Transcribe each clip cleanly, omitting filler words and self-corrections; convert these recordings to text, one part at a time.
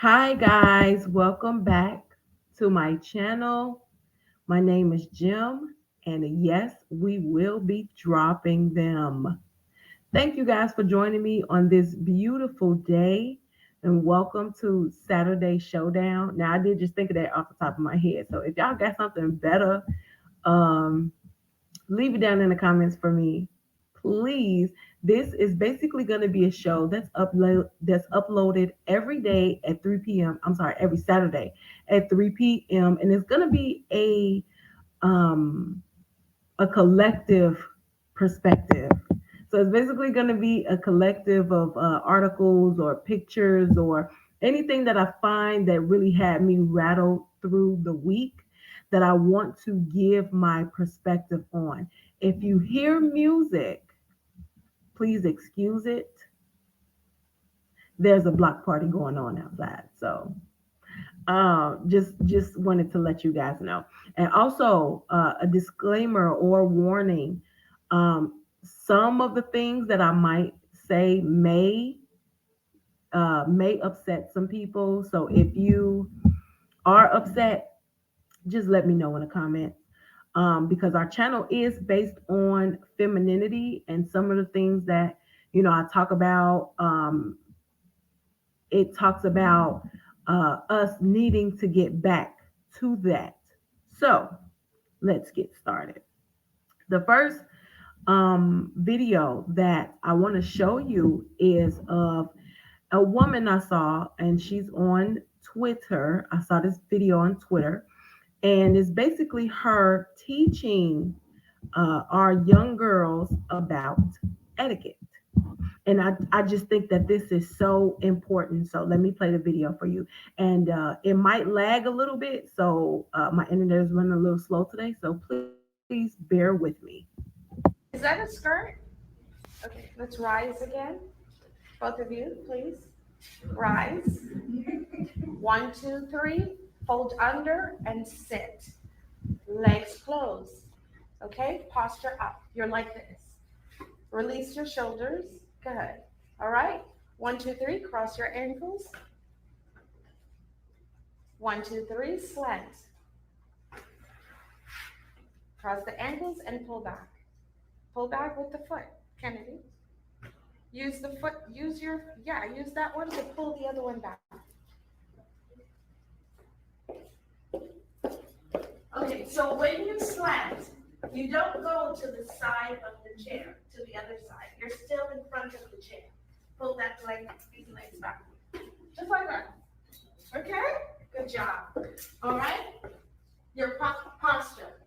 Hi, guys. Welcome back to my channel. My name is Jim, and yes, we will be dropping them. Thank you guys for joining me on this beautiful day, and welcome to Saturday Showdown. Now, I did just think of that off the top of my head. So, if y'all got something better, um, leave it down in the comments for me, please. This is basically going to be a show that's uploaded every day at 3 p.m. I'm sorry, every Saturday at 3 p.m. and it's going to be um a collective perspective. So it's basically going to be a collective of articles or pictures or anything that I find that really had me rattled through the week that I want to give my perspective on. If you hear music, please excuse it. There's a block party going on outside. So just wanted to let you guys know. And also a disclaimer or warning. Some of the things that I might say may upset some people. So if you are upset, just let me know in a comment. Because our channel is based on femininity and some of the things that I talk about. It talks about us needing to get back to that. So let's get started. The first video that I want to show you is of a woman I saw, and she's on Twitter. I saw this video on Twitter, and it's basically her teaching our young girls about etiquette. And I just think that this is so important. So let me play the video for you. And it might lag a little bit. So my internet is running a little slow today. So please bear with me. Is that a skirt? Okay, let's rise again. Both of you, please. Rise. One, two, three. Fold under and sit. Legs closed. Okay, posture up. You're like this. Release your shoulders. Good. All right. One, two, three. Cross your ankles. One, two, three. Slant. Cross the ankles and pull back. Pull back with the foot. Kennedy. Use the foot, use that one to pull the other one back. Okay, so when you slant, you don't go to the side of the chair, to the other side. You're still in front of the chair. Pull that leg, these legs back. Just like that. Okay? Good job. All right? Your posture.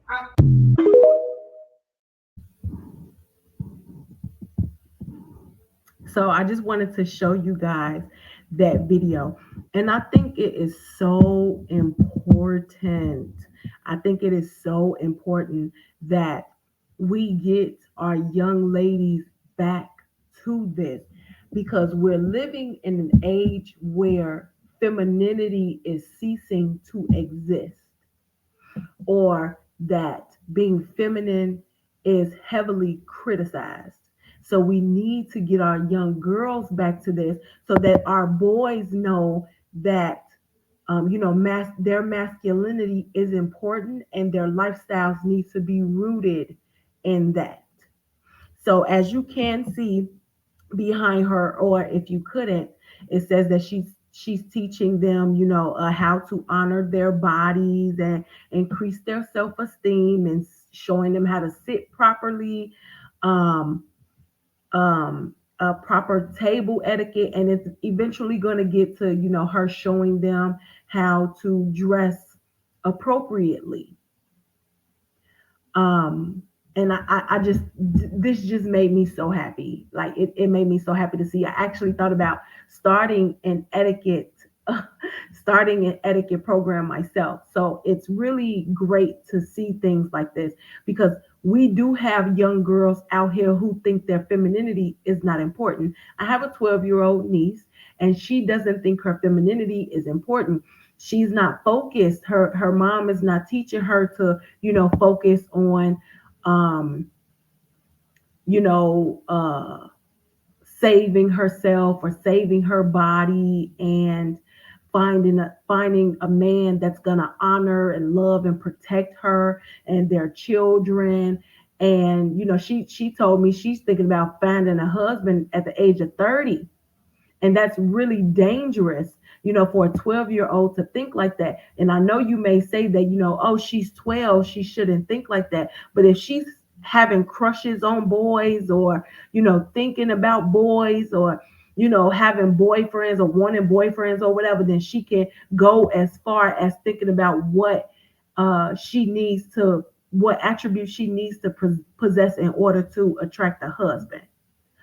So I just wanted to show you guys that video. And I think it is so important. I think it is so important that we get our young ladies back to this because we're living in an age where femininity is ceasing to exist, or that being feminine is heavily criticized. So we need to get our young girls back to this so that our boys know that their masculinity is important and their lifestyles need to be rooted in that. So as you can see behind her, or if you couldn't, it says that she's teaching them, how to honor their bodies and increase their self-esteem, and showing them how to sit properly, um, a proper table etiquette, and it's eventually going to get to her showing them how to dress appropriately. um and I just, this just made me so happy. Like it made me so happy to see. I actually thought about starting an etiquette starting an etiquette program myself. So it's really great to see things like this, because we do have young girls out here who think their femininity is not important. I have a 12-year-old niece, and she doesn't think her femininity is important. She's not focused. Her mom is not teaching her to focus on um you know saving herself or saving her body, and finding a man that's gonna honor and love and protect her and their children. And she told me she's thinking about finding a husband at the age of 30. And that's really dangerous, for a 12-year-old to think like that. And I know you may say that, oh, she's 12, she shouldn't think like that. But if she's having crushes on boys, or, thinking about boys, or, having boyfriends or wanting boyfriends or whatever, then she can go as far as thinking about what attributes she needs to possess in order to attract a husband.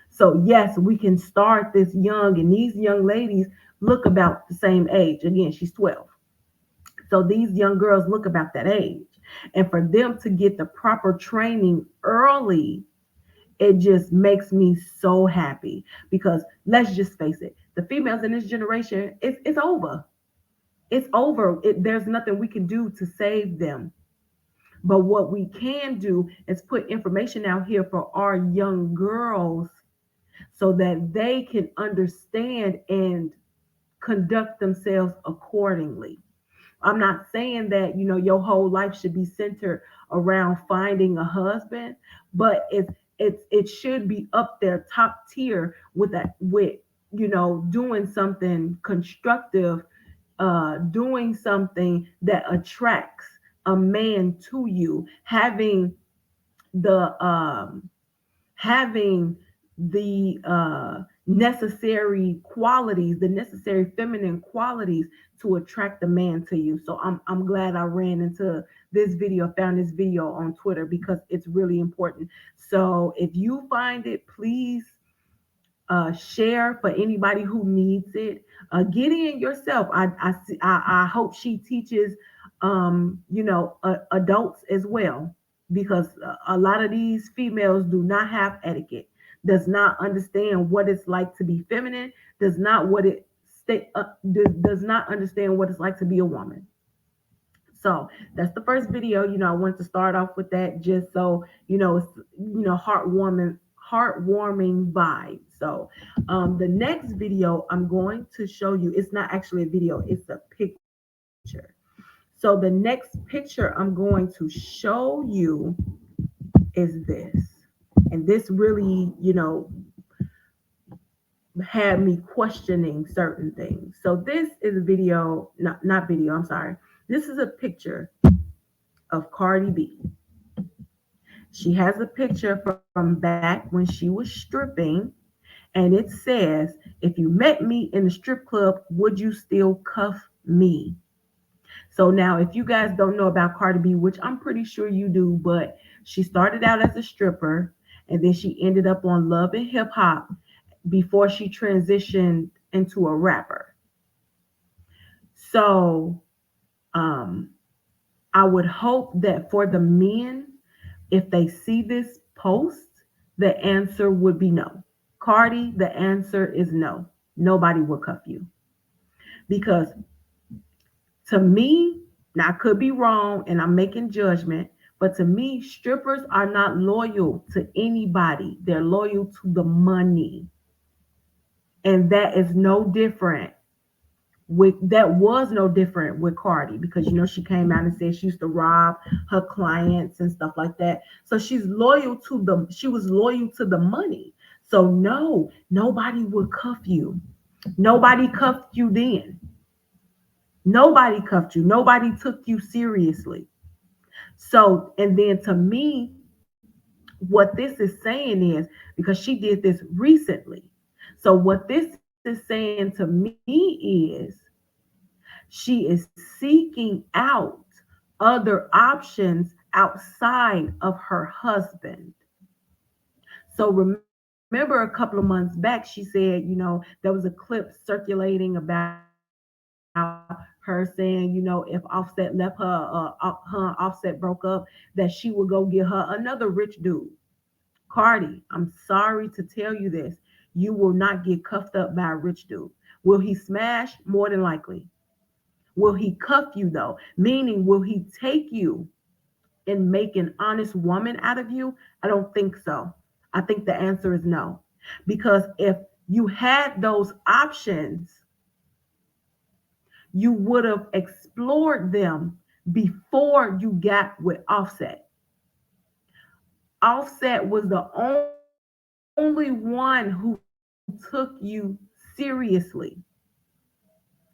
So yes, we can start this young, and these young ladies look about the same age. Again, she's 12. So these young girls look about that age. And for them to get the proper training early, it just makes me so happy, because let's just face it, the females in this generation, it's over. It's over. There's nothing we can do to save them. But what we can do is put information out here for our young girls so that they can understand and conduct themselves accordingly. I'm not saying that, your whole life should be centered around finding a husband, but it should be up there top tier with doing something constructive, doing something that attracts a man to you, the um having the necessary qualities, the necessary feminine qualities to attract the man to you. So I'm glad I ran into found this video on Twitter, because it's really important. So if you find it, please share for anybody who needs it. Gideon yourself, I hope she teaches, adults as well, because a lot of these females do not have etiquette, does not understand what it's like to be feminine, does not understand what it's like to be a woman. So that's the first video. I wanted to start off with that, just so it's heartwarming vibe. So the next video I'm going to show you, it's not actually a video, it's a picture. So the next picture I'm going to show you is this. And this really, had me questioning certain things. So this is a video, not video, I'm sorry. This is a picture of Cardi B. She has a picture from back when she was stripping, and it says, "If you met me in the strip club, would you still cuff me?" So now, if you guys don't know about Cardi B, which I'm pretty sure you do, but she started out as a stripper, and then she ended up on Love and Hip Hop before she transitioned into a rapper. So um, I would hope that for the men, if they see this post, the answer would be no. Cardi, the answer is no. Nobody will cuff you. Because to me, now I could be wrong and I'm making judgment, but to me, strippers are not loyal to anybody. They're loyal to the money. And that is no different was no different with Cardi, because she came out and said she used to rob her clients and stuff like that. So she was loyal to the money. So no, nobody would cuff you. Nobody cuffed you then. Nobody cuffed you. Nobody took you seriously. So, and then to me, what this is saying is, because she did this recently. So what this is saying to me is, she is seeking out other options outside of her husband. So remember, a couple of months back, she said, there was a clip circulating about her saying, if Offset left her and Offset broke up, that she would go get her another rich dude. Cardi, I'm sorry to tell you this. You will not get cuffed up by a rich dude. Will he smash? More than likely. Will he cuff you though? Meaning, will he take you and make an honest woman out of you? I don't think so. I think the answer is no. Because if you had those options, you would have explored them before you got with Offset. Offset was the only one who took you seriously.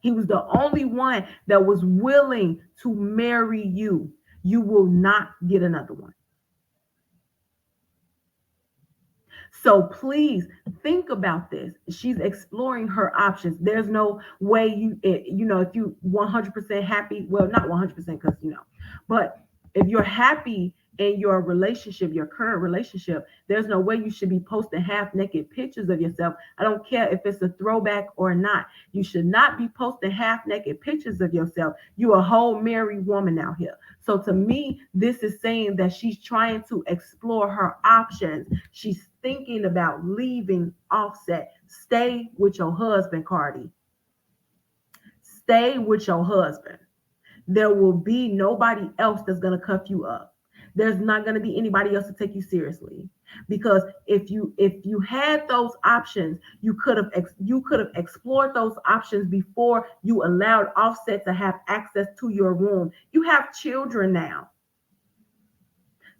He was the only one that was willing to marry you. You will not get another one. So please think about this. She's exploring her options. There's no way if you 100% happy, well, not 100% because, but if you're happy in your relationship, your current relationship, there's no way you should be posting half naked pictures of yourself. I don't care if it's a throwback or not. You should not be posting half naked pictures of yourself. You're a whole married woman out here. So to me, this is saying that she's trying to explore her options. She's thinking about leaving Offset. Stay with your husband, Cardi. Stay with your husband. There will be nobody else that's going to cuff you up. There's not going to be anybody else to take you seriously, because if you had those options, you could have explored those options before you allowed Offset to have access to your room. You have children now.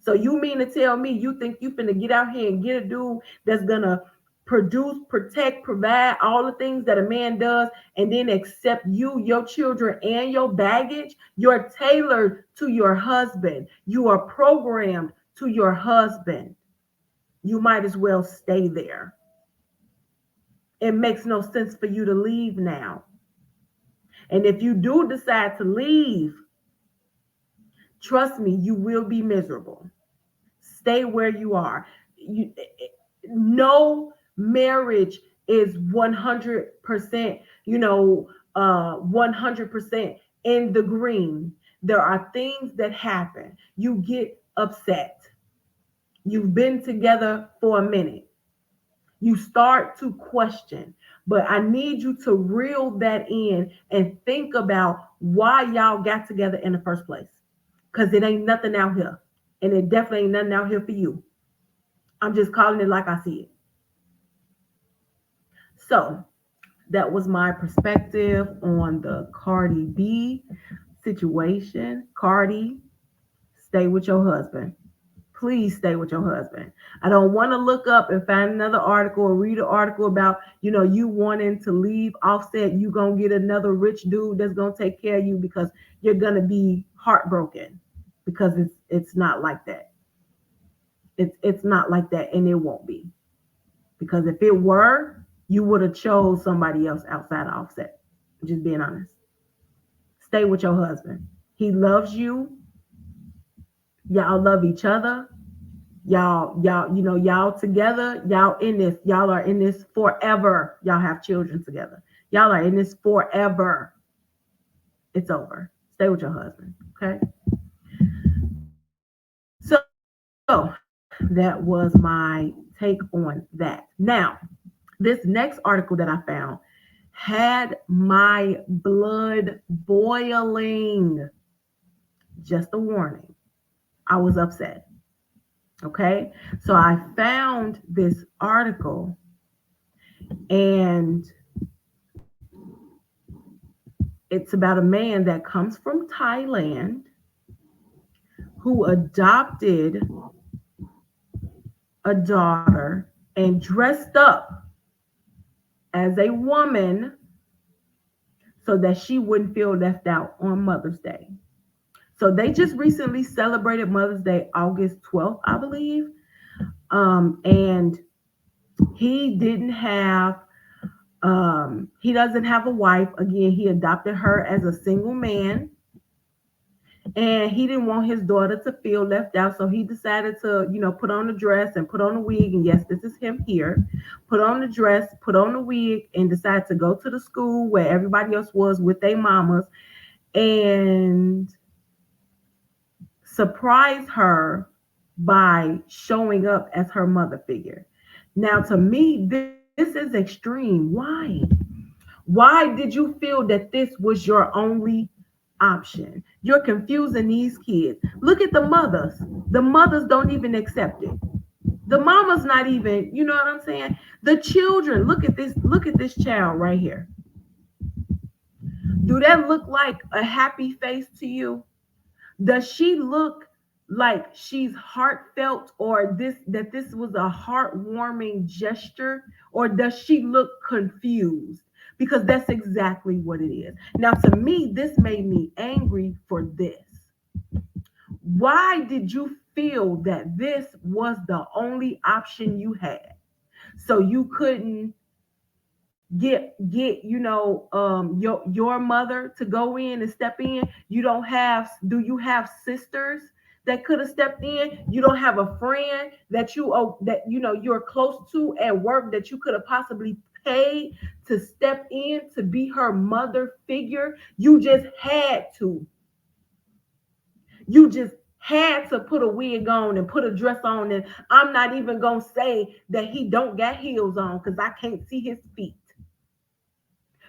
So you mean to tell me you think you finna get out here and get a dude that's gonna produce, protect, provide all the things that a man does, and then accept you, your children, and your baggage? You're tailored to your husband. You are programmed to your husband. You might as well stay there. It makes no sense for you to leave now. And if you do decide to leave, trust me, you will be miserable. Stay where you are. No marriage is 100%, 100% in the green. There are things that happen. You get upset. You've been together for a minute. You start to question. But I need you to reel that in and think about why y'all got together in the first place. Because it ain't nothing out here. And it definitely ain't nothing out here for you. I'm just calling it like I see it. So that was my perspective on the Cardi B situation. Cardi, stay with your husband. Please stay with your husband. I don't want to look up and find another article or read an article about, you wanting to leave Offset. You going to get another rich dude that's going to take care of you, because you're going to be heartbroken, because it's not like that. It's not like that, and it won't be. Because if it were, you would have chose somebody else outside of Offset. Just being honest. Stay with your husband. He loves you. Y'all love each other. Y'all together. Y'all in this. Y'all are in this forever. Y'all have children together. Y'all are in this forever. It's over. Stay with your husband. Okay. So that was my take on that. Now, this next article that I found had my blood boiling. Just a warning. I was upset. Okay. So I found this article, and it's about a man that comes from Thailand who adopted a daughter and dressed up as a woman so that she wouldn't feel left out on Mother's Day. So they just recently celebrated Mother's Day, August 12th, I believe. And he doesn't have a wife. Again, he adopted her as a single man. And he didn't want his daughter to feel left out. So he decided to, put on a dress and put on a wig. And yes, this is him here. Put on the dress, put on the wig, and decided to go to the school where everybody else was with their mamas and surprise her by showing up as her mother figure. Now, to me, this is extreme. Why? Why did you feel that this was your only option? You're confusing these kids. Look at the mothers. The mothers don't even accept it. The mama's not even, you know what I'm saying? The children, look at this child right here. Do that look like a happy face to you? Does she look like she's heartfelt, or this was a heartwarming gesture, or does she look confused? Because that's exactly what it is. Now, to me, this made me angry for this. Why did you feel that this was the only option you had? So you couldn't get your mother to go in and step in? You don't have Do you have sisters that could have stepped in? You don't have a friend that you're close to at work that you could have possibly paid to step in to be her mother figure? You just had to put a wig on and put a dress on, and I'm not even gonna say that he don't got heels on because I can't see his feet.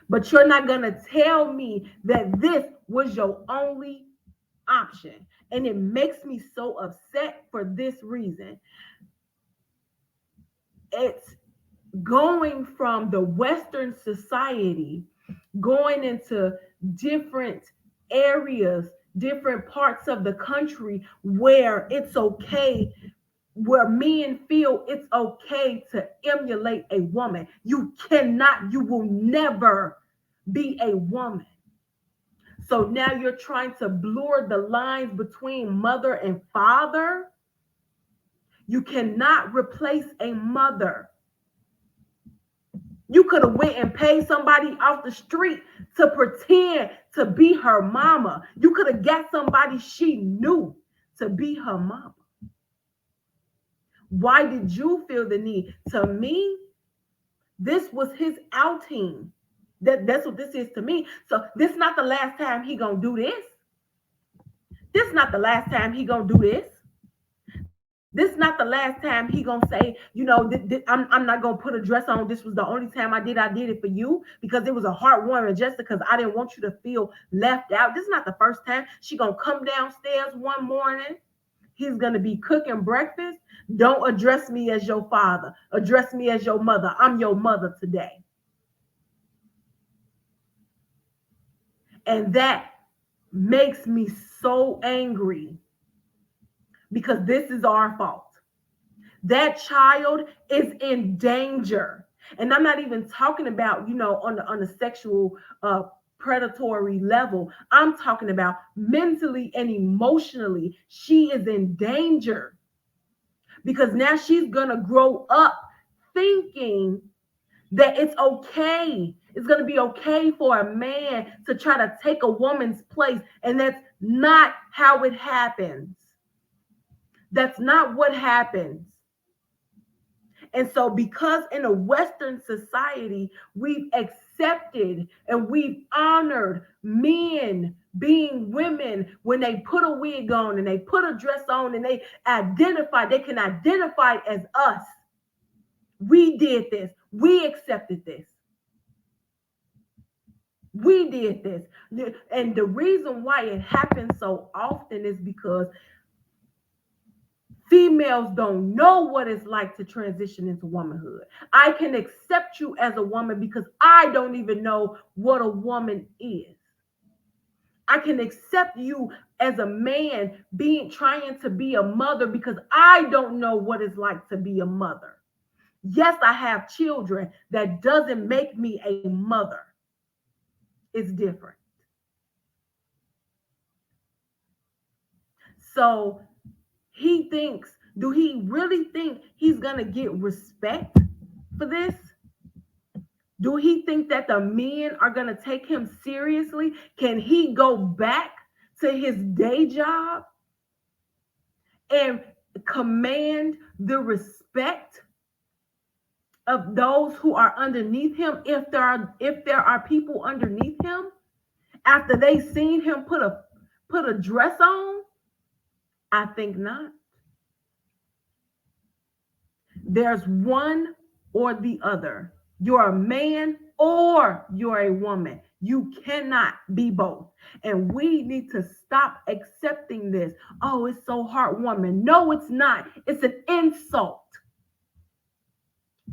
But you're not going to tell me that this was your only option. And it makes me so upset for this reason. It's going from the Western society, going into different areas, different parts of the country where it's okay, where men feel it's okay to emulate a woman. You will never be a woman. So now you're trying to blur the lines between mother and father. You cannot replace a mother. You could have went and paid somebody off the street to pretend to be her mama. You could have got somebody she knew to be her mama. Why did you feel the need? To me, this was his outing. That's what this is to me. So this is not the last time he gonna do this. This is not the last time he gonna do this. This is not the last time he gonna say, I'm not gonna put a dress on. This was the only time I did it for you because it was a heartwarming gesture because I didn't want you to feel left out. This is not the first time. She gonna come downstairs one morning. He's gonna be cooking breakfast. Don't address me as your father. Address me as your mother. I'm your mother today. And that makes me so angry because this is our fault. That child is in danger. And I'm not even talking about, on the sexual predatory level. I'm talking about mentally and emotionally. She is in danger because now she's going to grow up thinking that it's okay. It's going to be okay for a man to try to take a woman's place. And that's not how it happens. That's not what happens. And so because in a Western society, we've accepted and we've honored men being women when they put a wig on and they put a dress on and they can identify as us. We did this. We accepted this. We did this. And the reason why it happens so often is because females don't know what it's like to transition into womanhood. I can accept you as a woman because I don't even know what a woman is. I can accept you as a man trying to be a mother because I don't know what it's like to be a mother. Yes, I have children. That doesn't make me a mother. It's different. So do he really think he's going to get respect for this? Do he think that the men are going to take him seriously? Can he go back to his day job and command the respect of those who are underneath him if there are people underneath him after they seen him put a dress on? I think not. There's one or the other. You're a man or you're a woman. You cannot be both. And we need to stop accepting this. Oh, it's so heartwarming. No, it's not. It's an insult.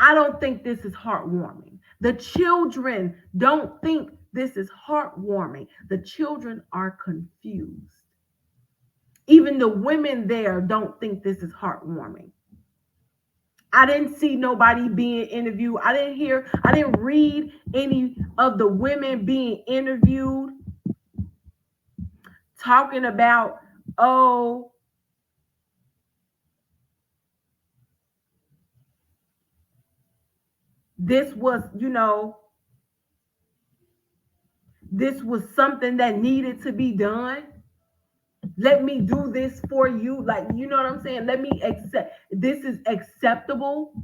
I don't think this is heartwarming. The children don't think This is heartwarming. The children are confused. Even the women there don't think this is heartwarming. I didn't see nobody being interviewed. I didn't read any of the women being interviewed talking about, oh, this was, this was something that needed to be done. Let me do this for you. Like, you know what I'm saying? Let me accept this is acceptable.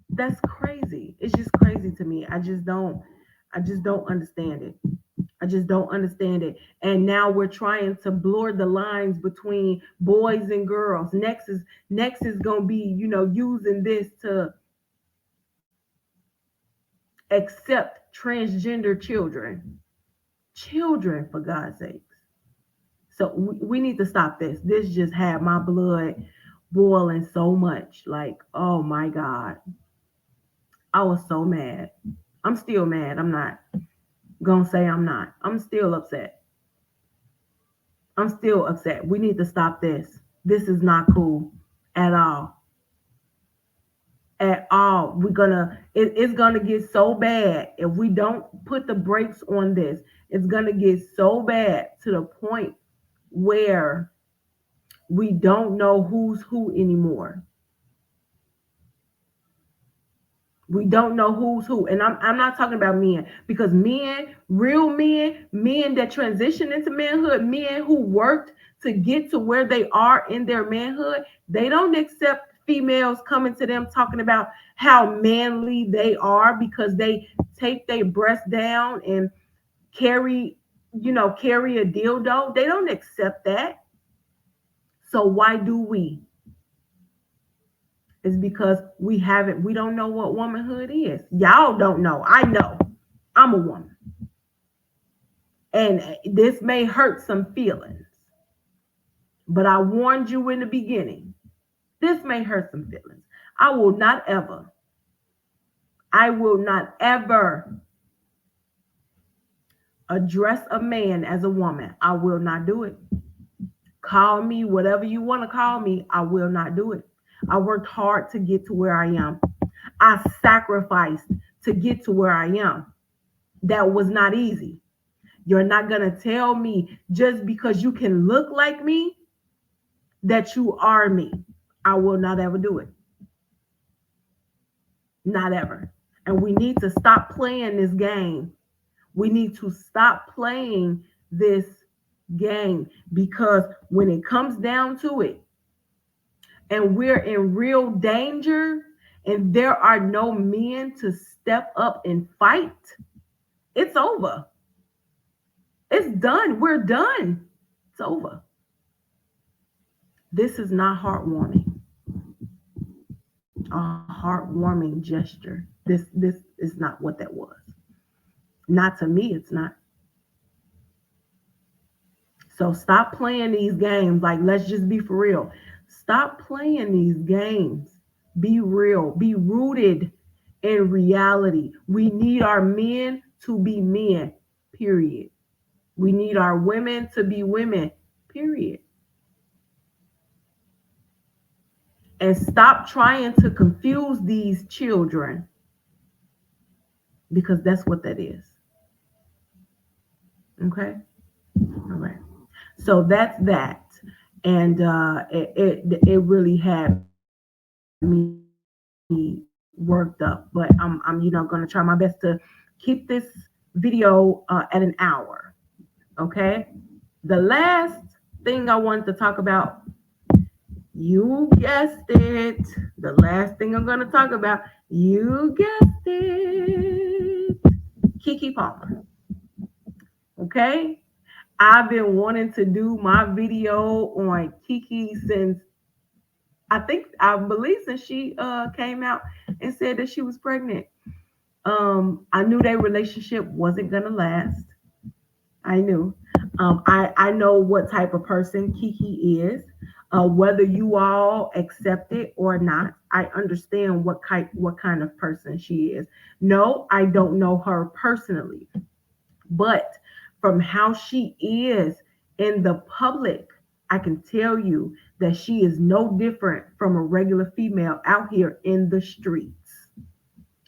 That's crazy. It's just crazy to me. I just don't understand it. I just don't understand it. And now we're trying to blur the lines between boys and girls. Next is gonna be, using this to accept transgender children. Children, for God's sakes. So we need to stop this. This just had my blood boiling so much. Like, oh my God. I was so mad. I'm still mad. I'm not gonna say I'm not. I'm still upset. I'm still upset. We need to stop this. This is not cool at all. At all. It's gonna get so bad if we don't put the brakes on this. It's gonna get so bad to the point where we don't know who's who anymore. We don't know who's who. And I'm not talking about men, because men, real men that transition into manhood, men who worked to get to where they are in their manhood, they don't accept females coming to them talking about how manly they are because they take their breasts down and carry, carry a dildo. They don't accept that. So why do we? Is because we don't know what womanhood is. Y'all don't know. I know. I'm a woman. And this may hurt some feelings. But I warned you in the beginning. This may hurt some feelings. I will not ever address a man as a woman. I will not do it. Call me whatever you want to call me. I will not do it. I worked hard to get to where I am. I sacrificed to get to where I am. That was not easy. You're not going to tell me just because you can look like me that you are me. I will not ever do it. Not ever. And we need to stop playing this game. We need to stop playing this game, because when it comes down to it and we're in real danger and there are no men to step up and fight, it's over. It's done. We're done. It's over. This is not heartwarming. A heartwarming gesture. This is not what that was. Not to me, it's not. So stop playing these games. Like, let's just be for real. Stop playing these games. Be real. Be rooted in reality. We need our men to be men, period. We need our women to be women, period. And stop trying to confuse these children, because that's what that is. Okay? All right. So that's that. And it really had me worked up. But I'm going to try my best to keep this video at an hour. Okay? The last thing I wanted to talk about, you guessed it. The last thing I'm going to talk about, you guessed it, Keke Palmer. Okay? I've been wanting to do my video on Keke since, I believe since she came out and said that she was pregnant. I knew their relationship wasn't going to last. I knew. I know what type of person Keke is. Whether you all accept it or not, I understand what kind of person she is. No, I don't know her personally, but from how she is in the public, I can tell you that she is no different from a regular female out here in the streets.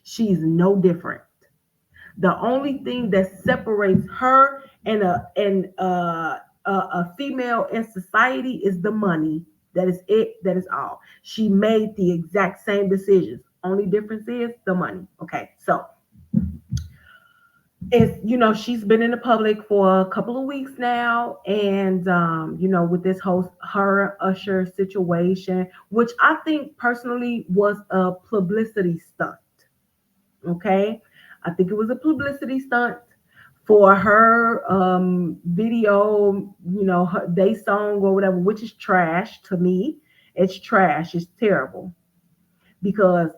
She's no different. The only thing that separates her and a female in society is the money. That is it. That is all. She made the exact same decisions. Only difference is the money. Okay, so it's she's been in the public for a couple of weeks now, and with this whole her Usher situation, which I think personally was a publicity stunt. Okay, I think it was a publicity stunt for her video, her day song or whatever, which is trash to me. It's trash. It's terrible because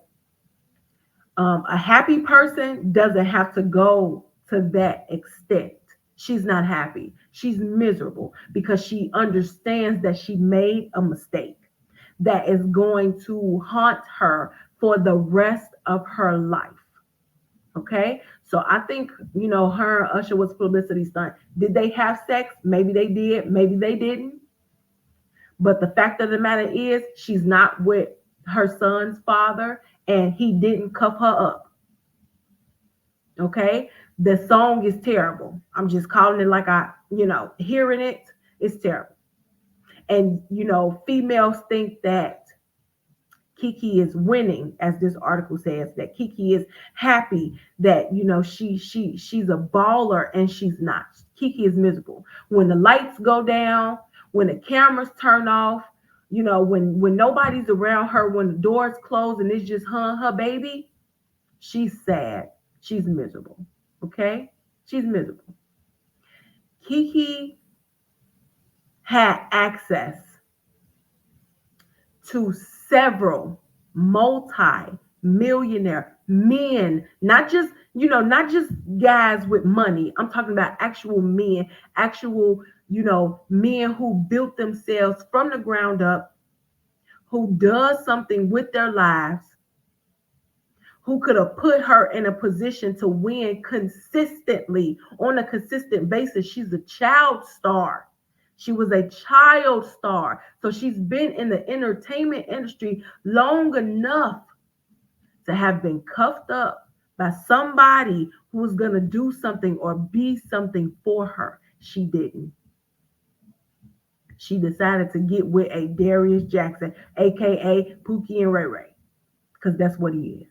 a happy person doesn't have to go to that extent. She's not happy. She's miserable because she understands that she made a mistake that is going to haunt her for the rest of her life. Okay. So I think, her and Usher was publicity stunt. Did they have sex? Maybe they did. Maybe they didn't. But the fact of the matter is, she's not with her son's father and he didn't cuff her up. Okay. The song is terrible. I'm just calling it like hearing it, it's terrible. And, females think that Kiki is winning, as this article says, that Kiki is happy, that she's a baller, and she's not. Kiki is miserable. When the lights go down, when the cameras turn off, when nobody's around her, when the doors close and it's just her and her baby, she's sad. She's miserable. Okay? She's miserable. Kiki had access to several multi-millionaire men, not just guys with money. I'm talking about actual men, actual, men who built themselves from the ground up, who does something with their lives, who could have put her in a position to win consistently on a consistent basis. She's a child star. She was a child star. So she's been in the entertainment industry long enough to have been cuffed up by somebody who was going to do something or be something for her. She didn't. She decided to get with a Darius Jackson, aka Pookie and Ray Ray, because that's what he is.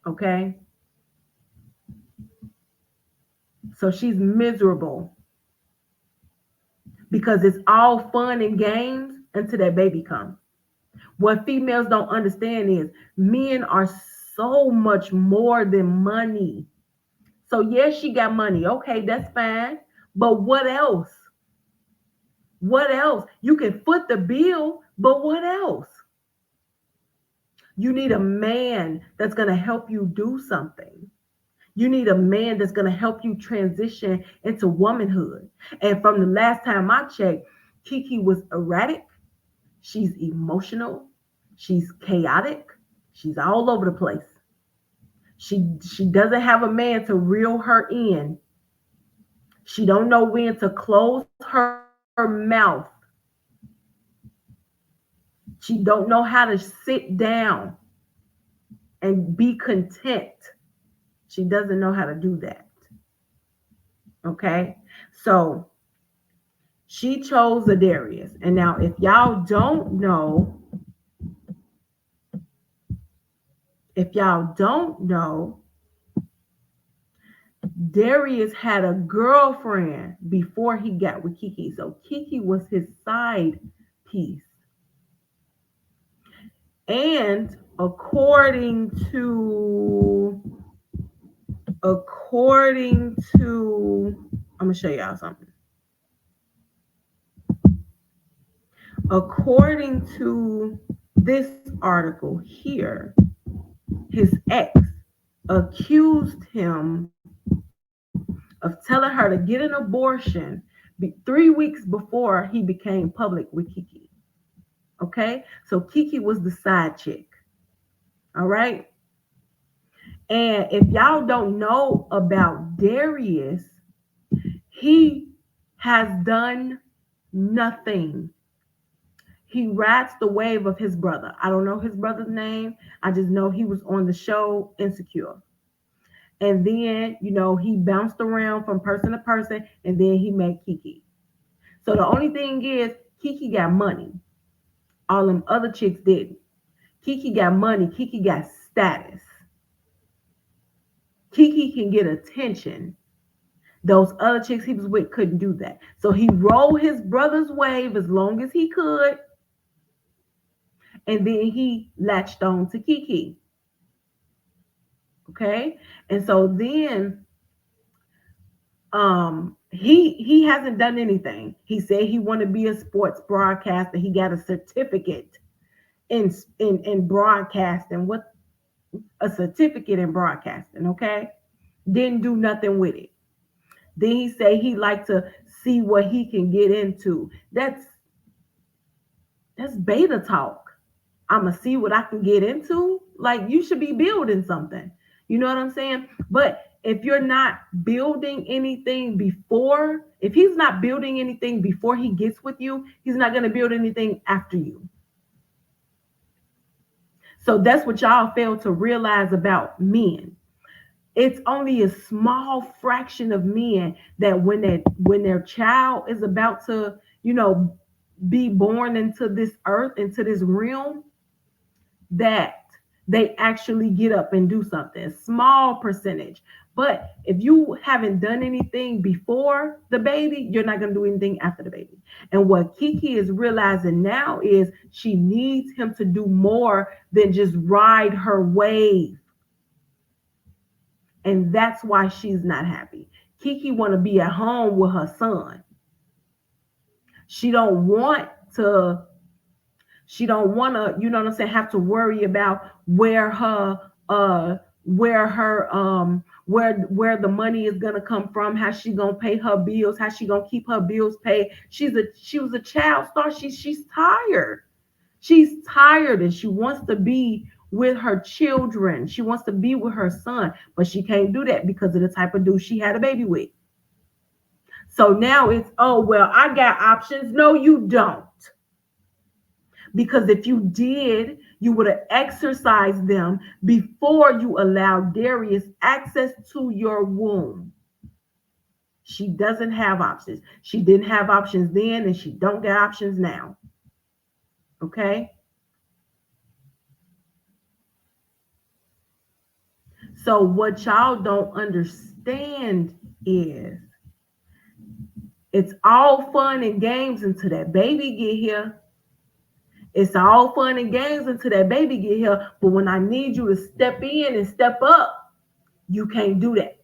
Okay? So she's miserable because it's all fun and games until that baby comes. What females don't understand is men are so much more than money. So yes, she got money. Okay, that's fine. But what else? What else? You can foot the bill, but what else? You need a man that's going to help you do something. You need a man that's going to help you transition into womanhood. And from the last time I checked, Kiki was erratic. She's emotional. She's chaotic. She's all over the place. She doesn't have a man to reel her in. She don't know when to close her mouth. She don't know how to sit down and be content. She doesn't know how to do that. Okay? So she chose Adarius. And now if y'all don't know, Darius had a girlfriend before he got with Kiki. So Kiki was his side piece. And according to I'm gonna show y'all something. According to this article here, his ex accused him of telling her to get an abortion 3 weeks before he became public with Kiki. Okay, so Kiki was the side chick. All right. And if y'all don't know about Darius, he has done nothing. He rides the wave of his brother. I don't know his brother's name. I just know he was on the show Insecure. And then, he bounced around from person to person and then he met Kiki. So the only thing is, Kiki got money. All them other chicks didn't. Kiki got money. Kiki got status. Kiki can get attention. Those other chicks he was with couldn't do that. So he rode his brother's wave as long as he could. And then he latched on to Kiki. Okay. And so then he hasn't done anything. He said he wanted to be a sports broadcaster. He got a certificate in broadcasting. What a certificate in broadcasting, okay? Didn't do nothing with it. Then he say he like to see what he can get into. That's beta talk. I'ma see what I can get into. Like, you should be building something. You know what I'm saying? But if you're not building anything before, if he's not building anything before he gets with you, he's not going to build anything after you. So that's what y'all fail to realize about men. It's only a small fraction of men that when their child is about to, be born into this earth, into this realm, that they actually get up and do something. A small percentage. But if you haven't done anything before the baby, you're not going to do anything after the baby. And what Kiki is realizing now is she needs him to do more than just ride her wave. And that's why she's not happy. Kiki want to be at home with her son. She don't want to, you know what I'm saying, have to worry about where the money is gonna come from, how she gonna pay her bills, how she gonna keep her bills paid. She was a child star. She's tired. She's tired and she wants to be with her children. She wants to be with her son, but she can't do that because of the type of dude she had a baby with. So now it's, oh, well, I got options. No, you don't. Because if you did, you would have exercised them before you allowed Darius access to your womb. She doesn't have options. She didn't have options then, and she don't get options now. Okay? So what y'all don't understand is it's all fun and games until that baby get here. It's all fun and games until that baby get here. But when I need you to step in and step up, you can't do that.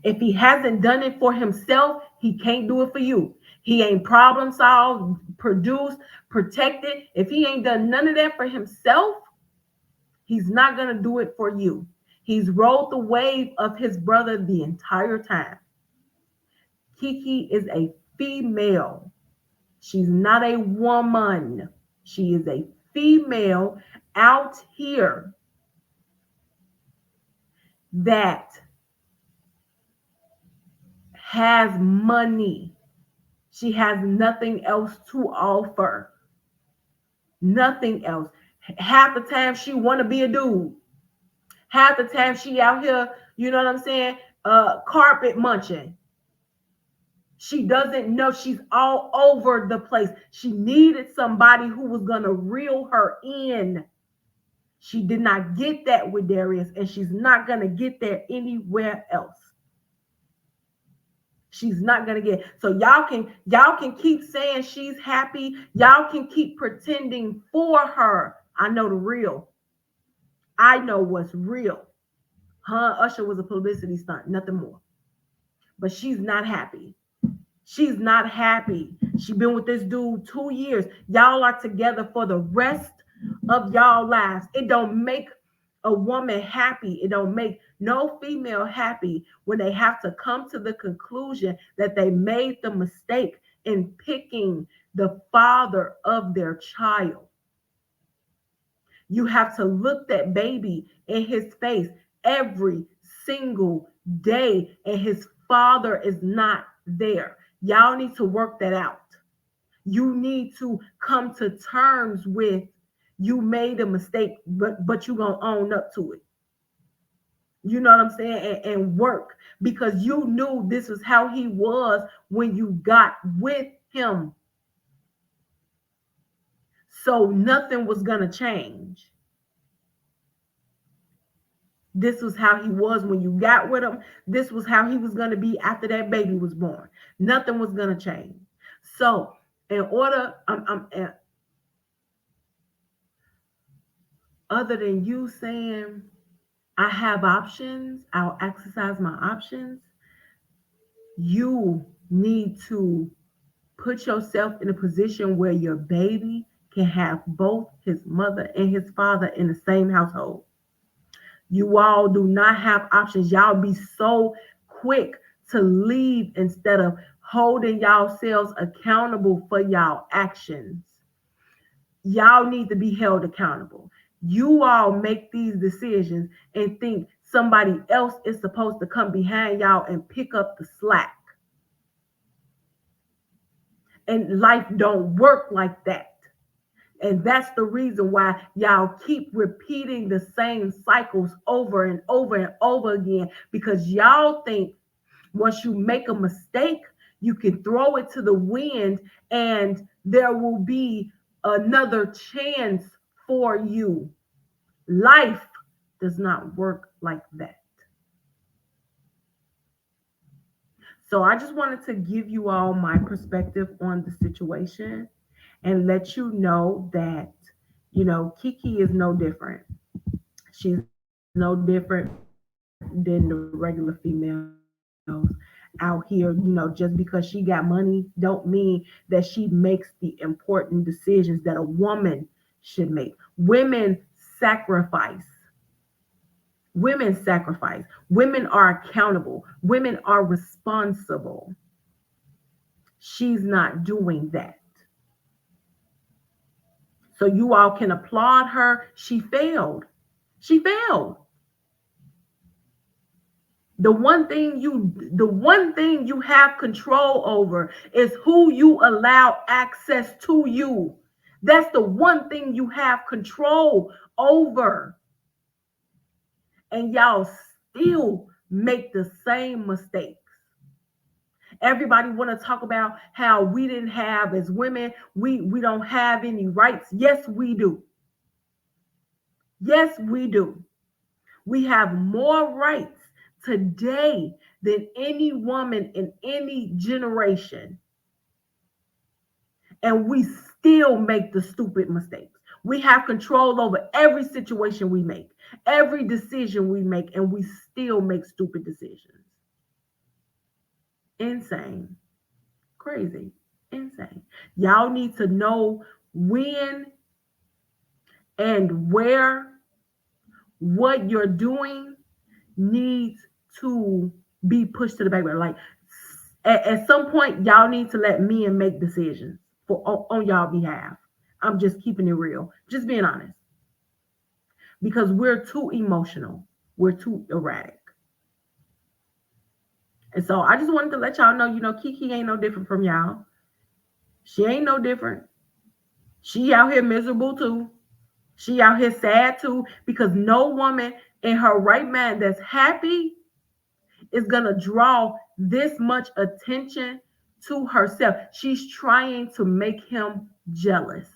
If he hasn't done it for himself, he can't do it for you. He ain't problem solved, produced, protected. If he ain't done none of that for himself, he's not going to do it for you. He's rode the wave of his brother the entire time. Kiki is a female. She's not a woman. She is a female out here that has money. She has nothing else to offer. Nothing else. Half the time she want to be a dude. Half the time she out here, you know what I'm saying, carpet munching. She doesn't know, she's all over the place. She needed somebody who was going to reel her in. She did not get that with Darius, and she's not going to get there anywhere else. She's not going to get. So y'all can keep saying she's happy. Y'all can keep pretending for her. I know the real. I know what's real. Usher was a publicity stunt, nothing more. But she's not happy. She's not happy. She's been with this dude 2 years. Y'all are together for the rest of y'all lives. It don't make a woman happy. It don't make no female happy when they have to come to the conclusion that they made the mistake in picking the father of their child. You have to look that baby in his face every single day, and his father is not there. Y'all need to work that out. You need to come to terms with you made a mistake, but you're going to own up to it. You know what I'm saying? And work, because you knew this was how he was when you got with him. So nothing was going to change. This was how he was when you got with him. This was how he was going to be after that baby was born. Nothing was going to change. So in order, other than you saying, I have options, I'll exercise my options, you need to put yourself in a position where your baby can have both his mother and his father in the same household. You all do not have options. Y'all be so quick to leave instead of holding yourselves accountable for y'all actions. Y'all need to be held accountable. You all make these decisions and think somebody else is supposed to come behind y'all and pick up the slack. And life don't work like that. And that's the reason why y'all keep repeating the same cycles over and over and over again, because y'all think once you make a mistake, you can throw it to the wind and there will be another chance for you. Life does not work like that. So I just wanted to give you all my perspective on the situation and let you know that, Kiki is no different. She's no different than the regular females out here. Just because she got money don't mean that she makes the important decisions that a woman should make. Sacrifice. Women sacrifice. Women are accountable. Women are responsible. She's not doing that. So you all can applaud her. She failed. She failed. The one thing you have control over is who you allow access to you. That's the one thing you have control over. And y'all still make the same mistakes. Everybody want to talk about how we didn't have, as women, we don't have any rights. Yes, we do. Yes, we do. We have more rights today than any woman in any generation. And we still make the stupid mistakes. We have control over every situation we make, every decision we make, and we still make stupid decisions. Insane. Crazy. Insane. Y'all need to know when and where what you're doing needs to be pushed to the back burner. Like at some point, y'all need to let men make decisions on y'all behalf. I'm just keeping it real, just being honest, because we're too emotional, we're too erratic. And so I just wanted to let y'all know, Kiki ain't no different from y'all. She ain't no different. She out here miserable too. She out here sad too, because no woman in her right mind that's happy is going to draw this much attention to herself. She's trying to make him jealous.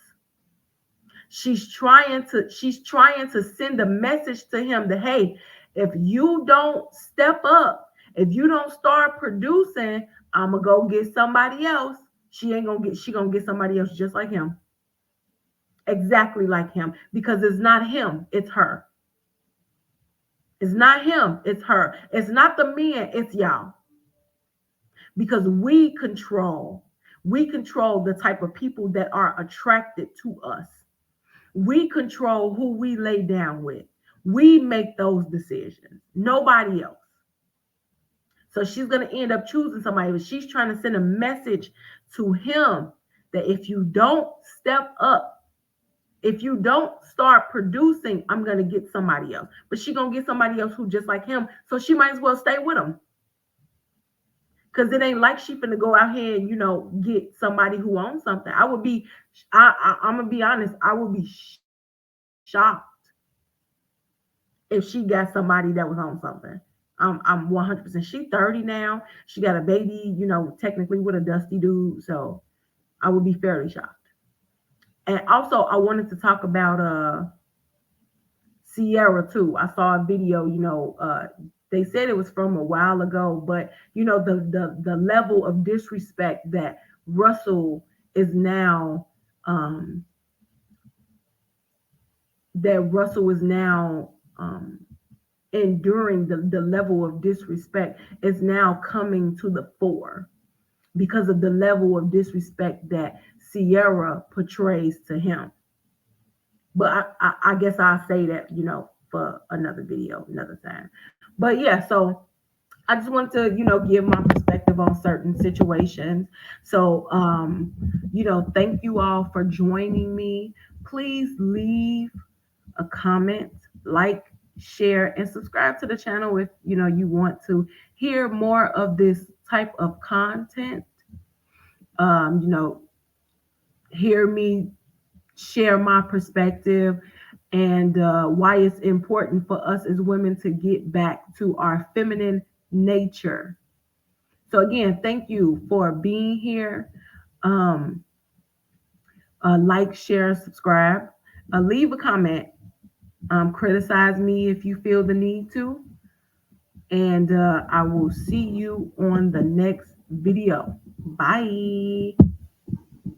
She's trying to send a message to him that, hey, if you don't step up, if you don't start producing, I'm going to go get somebody else. She gonna get somebody else just like him. Exactly like him, because it's not him, it's her. It's not him, it's her. It's not the men, it's y'all. Because we control the type of people that are attracted to us. We control who we lay down with. We make those decisions, nobody else. So she's going to end up choosing somebody, but she's trying to send a message to him that if you don't step up, if you don't start producing, I'm going to get somebody else. But she going to get somebody else who just like him. So she might as well stay with him. Because it ain't like she finna go out here and, get somebody who owns something. I'm going to be honest, I would be shocked if she got somebody that was on something. I'm 100%. She's 30 now. She got a baby, technically with a dusty dude. So I would be fairly shocked. And also, I wanted to talk about Ciara too. I saw a video, they said it was from a while ago, but the level of disrespect that Russell is now enduring, the level of disrespect is now coming to the fore because of the level of disrespect that Ciara portrays to him. But I guess I'll say that, for another video, another time. But yeah, so I just want to, give my perspective on certain situations. So, thank you all for joining me. Please leave a comment, like, share, and subscribe to the channel if, you want to hear more of this type of content. Hear me share my perspective and why it's important for us as women to get back to our feminine nature. So again, thank you for being here. Like, share, subscribe, leave a comment, criticize me if you feel the need to, and I will see you on the next video. Bye.